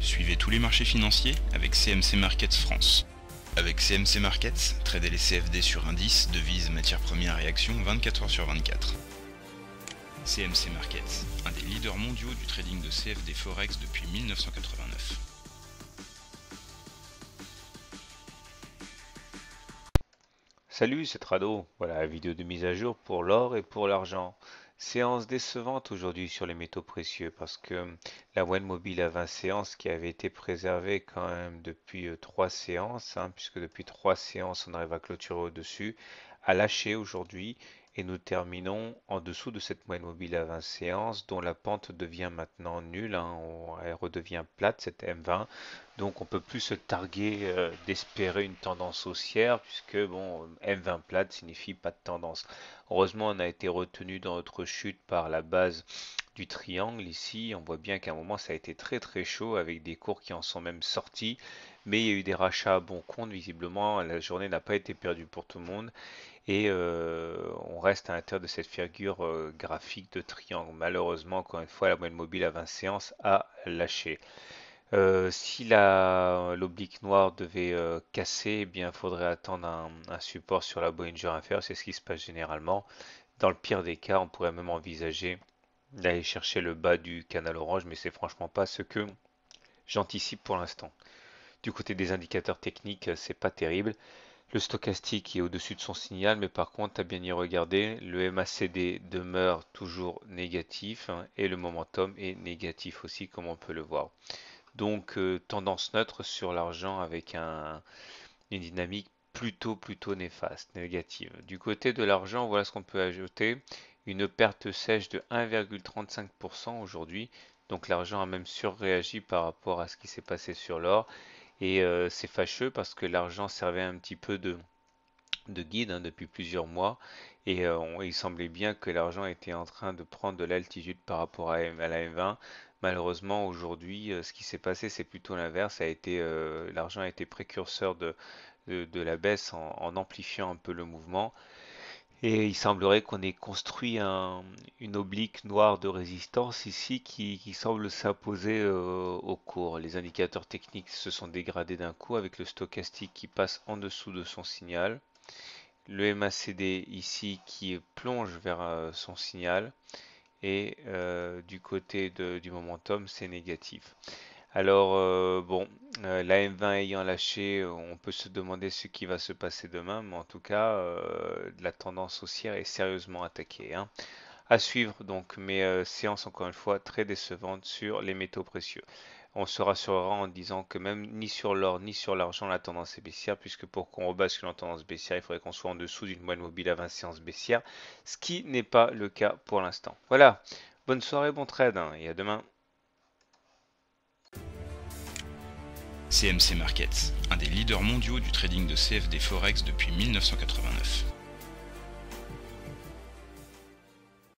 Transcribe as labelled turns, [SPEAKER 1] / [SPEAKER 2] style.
[SPEAKER 1] Suivez tous les marchés financiers avec CMC Markets France. Avec CMC Markets, tradez les CFD sur indices, devises, matières premières et actions 24 heures sur 24. CMC Markets, un des leaders mondiaux du trading de CFD Forex depuis 1989.
[SPEAKER 2] Salut, c'est Trado. Voilà la vidéo de mise à jour pour l'or et pour l'argent. Séance décevante aujourd'hui sur les métaux précieux parce que la moyenne mobile à 20 séances qui avait été préservée quand même depuis 3 séances, puisque depuis 3 séances on arrive à clôturer au-dessus, a lâché aujourd'hui et nous terminons en dessous de cette moyenne mobile à 20 séances dont la pente devient maintenant nulle, elle redevient plate, cette M20. Donc on peut plus se targuer d'espérer une tendance haussière puisque bon, M20 plate signifie pas de tendance. Heureusement, on a été retenu dans notre chute par la base du triangle ici. On voit bien qu'à un moment ça a été très très chaud avec des cours qui en sont même sortis. Mais il y a eu des rachats à bon compte. Visiblement, la journée n'a pas été perdue pour tout le monde. Et on reste à l'intérieur de cette figure graphique de triangle. Malheureusement, encore une fois, la moyenne mobile à 20 séances a lâché. Si l'oblique noire devait casser, eh bien, il faudrait attendre un support sur la Bollinger inférieure. C'est ce qui se passe généralement. Dans le pire des cas, on pourrait même envisager d'aller chercher le bas du canal orange, mais c'est franchement pas ce que j'anticipe pour l'instant. Du côté des indicateurs techniques, c'est pas terrible. Le stochastique est au-dessus de son signal, mais par contre, à bien y regarder, le MACD demeure toujours négatif et le momentum est négatif aussi, comme on peut le voir. Donc tendance neutre sur l'argent avec une dynamique plutôt néfaste, négative. Du côté de l'argent, voilà ce qu'on peut ajouter. Une perte sèche de 1,35% aujourd'hui. Donc l'argent a même surréagi par rapport à ce qui s'est passé sur l'or. Et c'est fâcheux parce que l'argent servait un petit peu de guide depuis plusieurs mois. Et il semblait bien que l'argent était en train de prendre de l'altitude par rapport à la M20. Malheureusement, aujourd'hui, ce qui s'est passé, c'est plutôt l'inverse. L'argent a été précurseur de la baisse en amplifiant un peu le mouvement. Et il semblerait qu'on ait construit une oblique noire de résistance ici qui semble s'imposer au cours. Les indicateurs techniques se sont dégradés d'un coup avec le stochastique qui passe en dessous de son signal. Le MACD ici qui plonge vers son signal. Et du côté du momentum, c'est négatif. Alors, bon, la M20 ayant lâché, on peut se demander ce qui va se passer demain, mais en tout cas, la tendance haussière est sérieusement attaquée. À suivre donc, mais séance encore une fois très décevante sur les métaux précieux. On se rassurera en disant que même ni sur l'or ni sur l'argent la tendance est baissière, puisque pour qu'on rebascule en tendance baissière, il faudrait qu'on soit en dessous d'une moyenne mobile à 20 séances baissière, ce qui n'est pas le cas pour l'instant. Voilà, bonne soirée, bon trade, et à demain.
[SPEAKER 1] CMC Markets, un des leaders mondiaux du trading de CFD Forex depuis 1989.